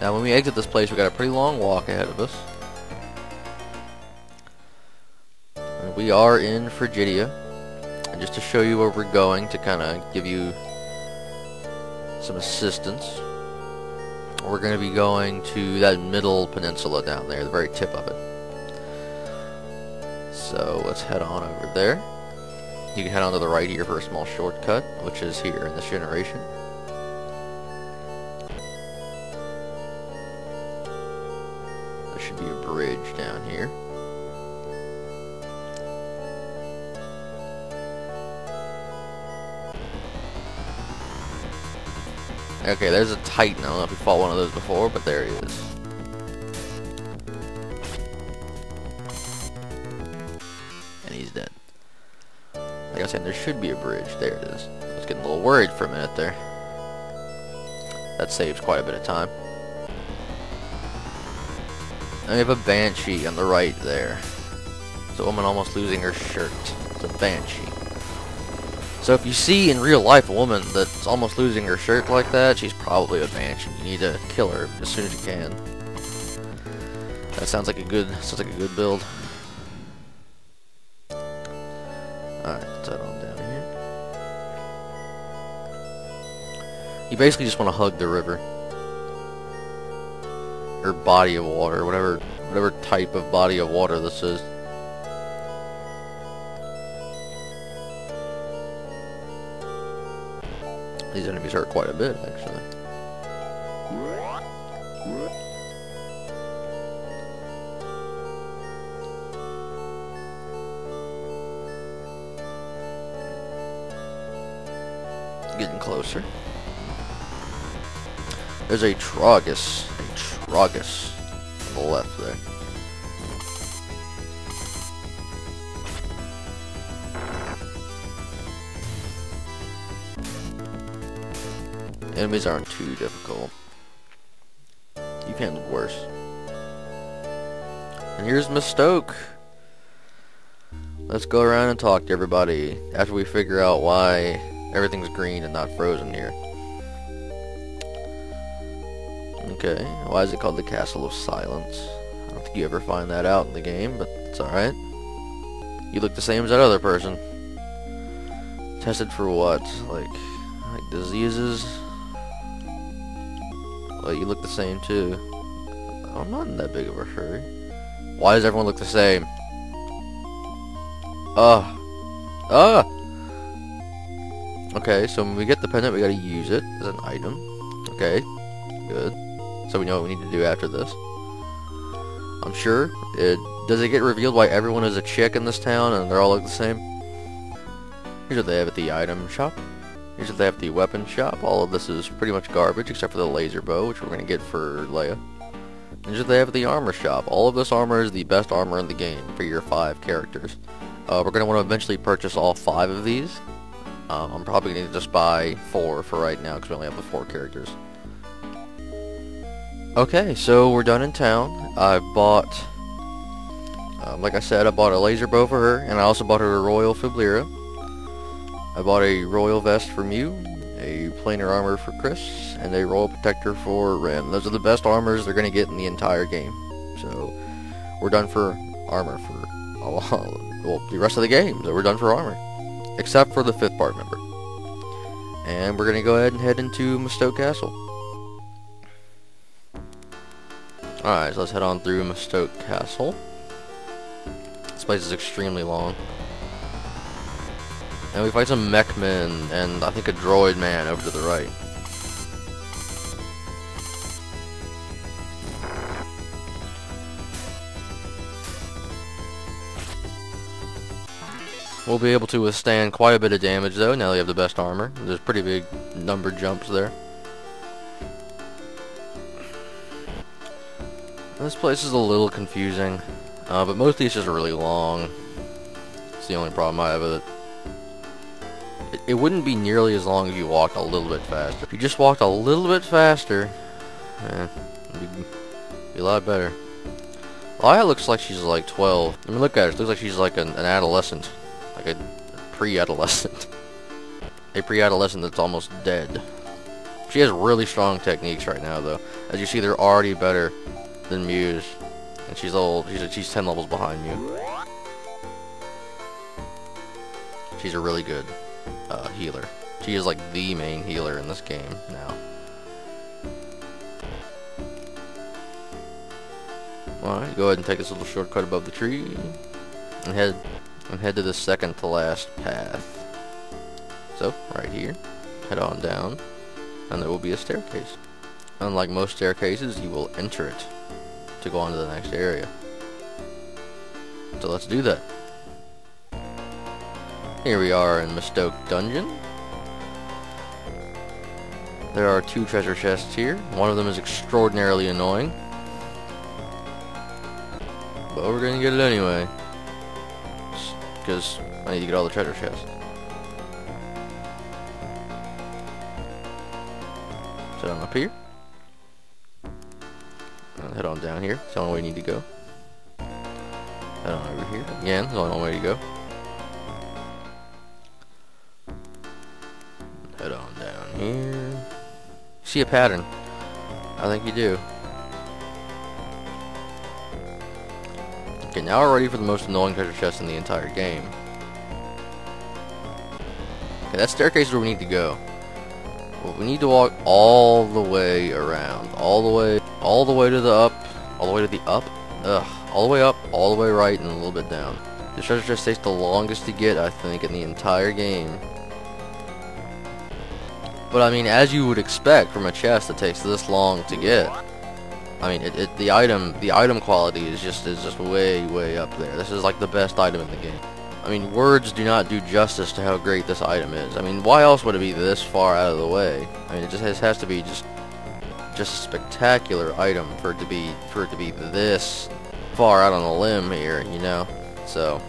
Now when we exit this place, we got a pretty long walk ahead of us. And we are in Frigidia. And just to show you where we're going, to kind of give you some assistance, we're going to be going to that middle peninsula down there, the very tip of it. So let's head on over there. You can head on to the right here for a small shortcut, which is here in this generation. There should be a bridge down here. Okay, there's a Titan. I don't know if you fought one of those before, but there he is. And he's dead. Like I was saying, there should be a bridge. There it is. I was getting a little worried for a minute there. That saves quite a bit of time. And we have a Banshee on the right there. It's a woman almost losing her shirt. It's a Banshee. So if you see in real life a woman that's almost losing her shirt like that, she's probably a Banshee. You need to kill her as soon as you can. That sounds like a good build. Alright, let's head on down here. You basically just want to hug the river. Or body of water, whatever type of body of water this is. These enemies hurt quite a bit, actually. Getting closer. There's a Trogus on the left there. Enemies aren't too difficult. You've handled worse. And here's Mystoke. Let's go around and talk to everybody after we figure out why everything's green and not frozen here. Okay, why is it called the Castle of Silence? I don't think you ever find that out in the game, but it's alright. You look the same as that other person. Tested for what? Like diseases? Well, you look the same too. I'm not in that big of a hurry. Why does everyone look the same? Okay, so when we get the pendant, we gotta use it as an item. Okay, good. So we know what we need to do after this. I'm sure. Does it get revealed why everyone is a chick in this town and they're all look the same? Here's what they have at the item shop. Here's what they have at the weapon shop. All of this is pretty much garbage except for the laser bow, which we're going to get for Leia. Here's what they have at the armor shop. All of this armor is the best armor in the game for your 5 characters. We're going to want to eventually purchase all 5 of these. I'm probably going to just buy 4 for right now because we only have the 4 characters. Okay, so we're done in town. I bought, like I said, I bought a laser bow for her, and I also bought her a Royal Fiblira. I bought a Royal Vest for Mew, a Planar Armor for Chris, and a Royal Protector for Ren. Those are the best armors they're going to get in the entire game. So, we're done for armor for well, the rest of the game. So we're done for armor. Except for the 5th part member. And we're going to go ahead and head into Mystoke Castle. Alright, so let's head on through Mystoke Castle. This place is extremely long. And we fight some mech men and I think a droid man over to the right. We'll be able to withstand quite a bit of damage though, now that we have the best armor. There's pretty big number jumps there. This place is a little confusing, but mostly it's just really long. It's the only problem I have with it. It wouldn't be nearly as long if you walked a little bit faster. If you just walked a little bit faster, it'd be a lot better. Leia looks like she's like 12. I mean, look at her. She looks like she's like an adolescent. Like a pre-adolescent. A pre-adolescent that's almost dead. She has really strong techniques right now, though. As you see, they're already better than Muse. And she's old. She's 10 levels behind you. She's a really good healer. She is like the main healer in this game now. Alright, go ahead and take this little shortcut above the tree and head to the second to last path. So, right here, head on down, and there will be a staircase. Unlike most staircases, you will enter it to go on to the next area. So let's do that. Here we are in Mystoke Dungeon. There are 2 treasure chests here. One of them is extraordinarily annoying, but we're gonna get it anyway, because I need to get all the treasure chests. Sit on up here. And head on down here. It's the only way you need to go. Head on over here. Again, it's the only way to go. Head on down here. See a pattern? I think you do. Okay, now we're ready for the most annoying treasure chest in the entire game. Okay, that staircase is where we need to go. Well, we need to walk all the way around, all the way to the up, all the way to the up, all the way up, all the way right, and a little bit down. The treasure chest takes the longest to get, I think, in the entire game. But I mean, as you would expect from a chest that takes this long to get, I mean, the item quality is just way up there. This is like the best item in the game. I mean, words do not do justice to how great this item is. I mean, why else would it be this far out of the way? I mean, it just has to be just a spectacular item for it to be this far out on a limb here, you know. So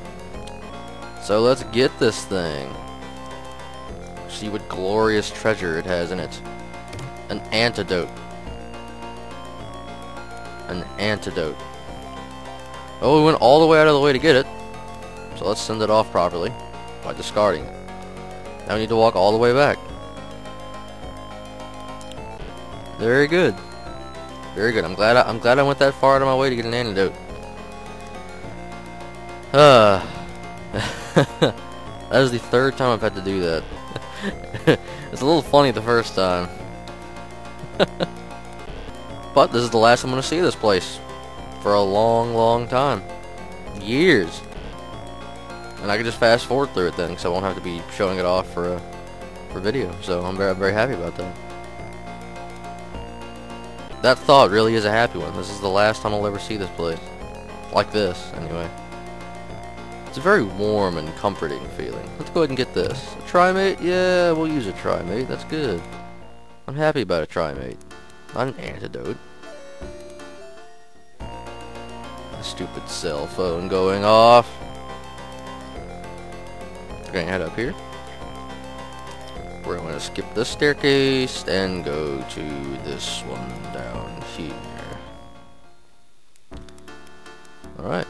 let's get this thing. See what glorious treasure it has in it. An antidote. An antidote. Oh, we went all the way out of the way to get it. So let's send it off properly by discarding it. Now we need to walk all the way back. Very good. Very good. I'm glad I went that far out of my way to get an antidote. That is the 3rd time I've had to do that. It's a little funny the first time. But this is the last I'm going to see this place. For a long time. Years. And I can just fast forward through it then, because I won't have to be showing it off for video. So I'm very happy about that. That thought really is a happy one. This is the last time I'll ever see this place. Like this, anyway. It's a very warm and comforting feeling. Let's go ahead and get this. A trimate? Yeah, we'll use a trimate. That's good. I'm happy about a trimate. Not an antidote. A stupid cell phone going off. We're going to head up here. We're going to skip this staircase and go to this one down here. Alright.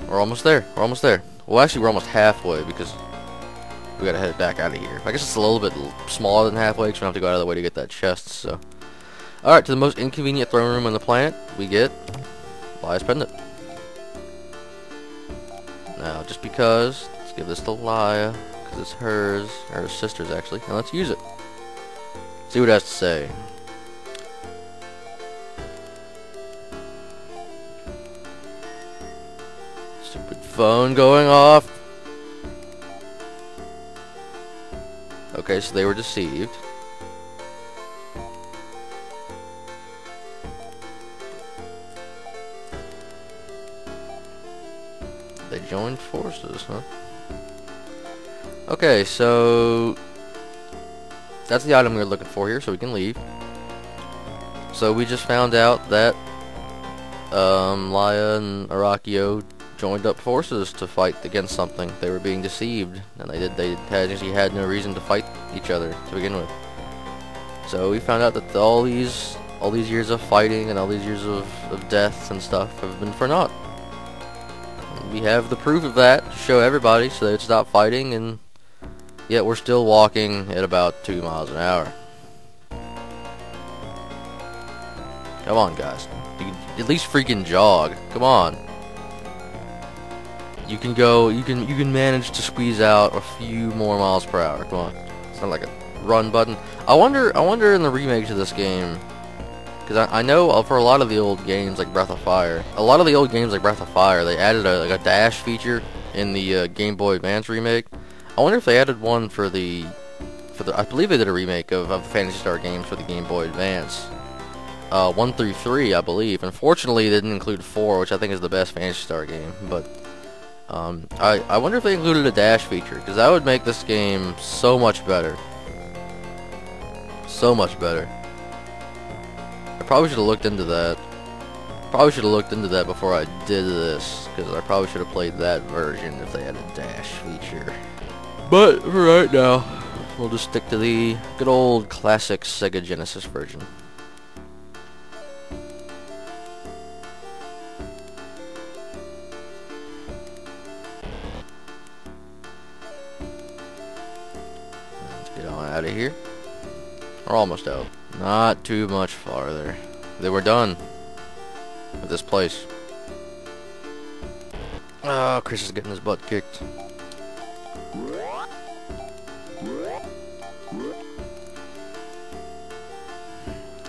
We're almost there. We're almost there. Well, actually, we're almost halfway because we gotta head back out of here. I guess it's a little bit smaller than halfway because we don't have to go out of the way to get that chest, so. Alright, to the most inconvenient throne room on the planet, we get Lia's Pendant. Now, just because, let's give this to Lia, because it's hers, or her sister's actually, and let's use it. See what it has to say. Stupid phone going off. Okay, so they were deceived. They joined forces, huh? Okay, so that's the item we were looking for here, so we can leave. So we just found out that Lia and Arakio joined up forces to fight against something. They were being deceived, and they actually had no reason to fight each other to begin with. So we found out that all these years of fighting and all these years of deaths and stuff have been for naught. And we have the proof of that to show everybody so they'd stop fighting, and yet we're still walking at about 2 miles an hour. Come on, guys. You can at least freaking jog. Come on. You can go. You can manage to squeeze out a few more miles per hour. Come on. It's not like a run button. I wonder in the remake to this game, because I know for a lot of the old games like Breath of Fire, they added a dash feature in the Game Boy Advance remake. I wonder if they added one for the I believe they did a remake of the Phantasy Star games for the Game Boy Advance. 1 through 3, I believe. Unfortunately, they didn't include 4, which I think is the best Phantasy Star game. But I wonder if they included a dash feature, because that would make this game so much better. So much better. I probably should have looked into that. Before I did this, because I probably should have played that version if they had a dash feature. But for right now, we'll just stick to the good old classic Sega Genesis version. Let's get on out of here. We're almost out. Not too much farther. Then we're done with this place. Oh, Chris is getting his butt kicked.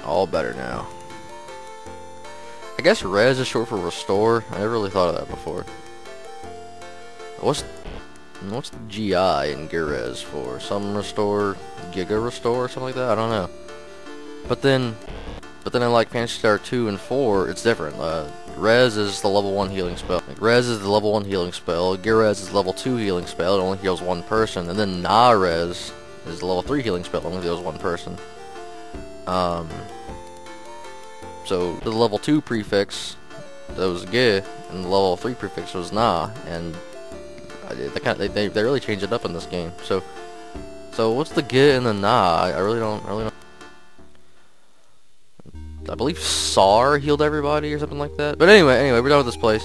All better now. I guess res is short for restore. I never really thought of that before. What's the GI in Gear Res for? Some restore, Giga restore, or something like that? I don't know. But then in like Phantasy Star 2 and 4, it's different. Res is the level 1 healing spell. Res is the level 1 healing spell. Gear Res is level 2 healing spell. It only heals one person. And then Na Res is the level 3 healing spell. It only heals one person. So the level 2 prefix, that was Ge, and the level 3 prefix was Na, and they really changed it up in this game. So what's the Ge and the Na? I really don't. I believe Sar healed everybody or something like that. But anyway, we're done with this place.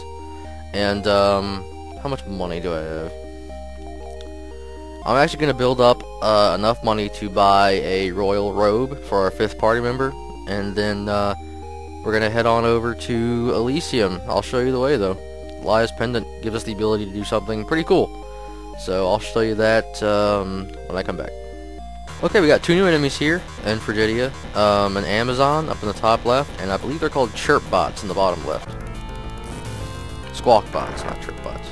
And how much money do I have? I'm actually gonna build up enough money to buy a royal robe for our 5th party member, and then we're gonna head on over to Elysium. I'll show you the way though. Lia's pendant gives us the ability to do something pretty cool, so I'll show you that when I come back. Okay, we got 2 new enemies here in Frigidia. An Amazon up in the top left, and I believe they're called chirp bots in the bottom left. Squawk bots, not chirp bots.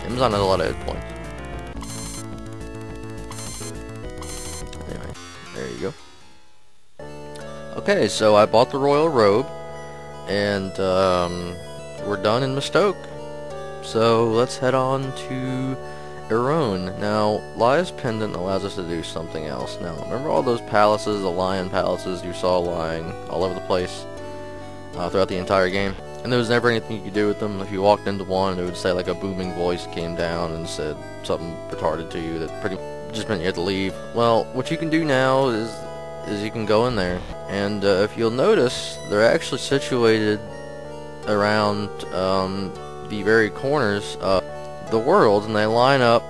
Amazon has a lot of hit points. Anyway, there you go. Okay, so I bought the royal robe, and we're done in Mystoke. So let's head on to Iron. Now, Lia's pendant allows us to do something else. Now, remember all those palaces, the lion palaces you saw lying all over the place throughout the entire game? And there was never anything you could do with them. If you walked into one, it would say like a booming voice came down and said something retarded to you that pretty just meant you had to leave. Well, what you can do now is you can go in there, and if you'll notice, they're actually situated around the very corners of the world, and they line up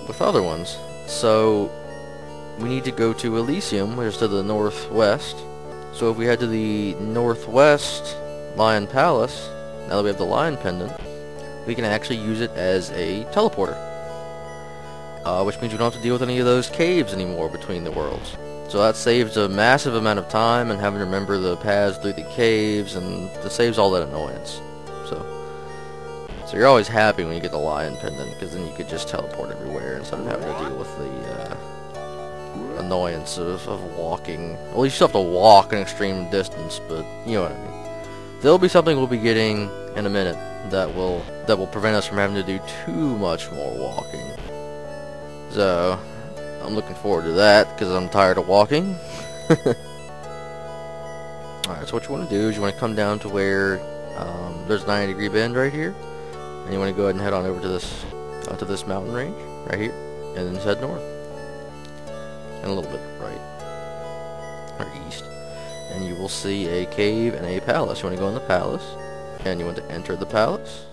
with other ones. So we need to go to Elysium, which is to the northwest. So if we head to the northwest Lion Palace, now that we have the Lion Pendant, we can actually use it as a teleporter. Which means we don't have to deal with any of those caves anymore between the worlds. So that saves a massive amount of time and having to remember the paths through the caves, and it saves all that annoyance. So you're always happy when you get the Lion Pendant, because then you could just teleport everywhere instead of having to deal with the annoyance of walking. Well, you still have to walk an extreme distance, but you know what I mean. There'll be something we'll be getting in a minute that will prevent us from having to do too much more walking. So I'm looking forward to that, because I'm tired of walking. Alright, so what you want to do is you want to come down to where there's a 90-degree bend right here, and you want to go ahead and head on over to this mountain range right here, and then just head north, and a little bit right or east, and you will see a cave and a palace. You want to go in the palace, and you want to enter the palace.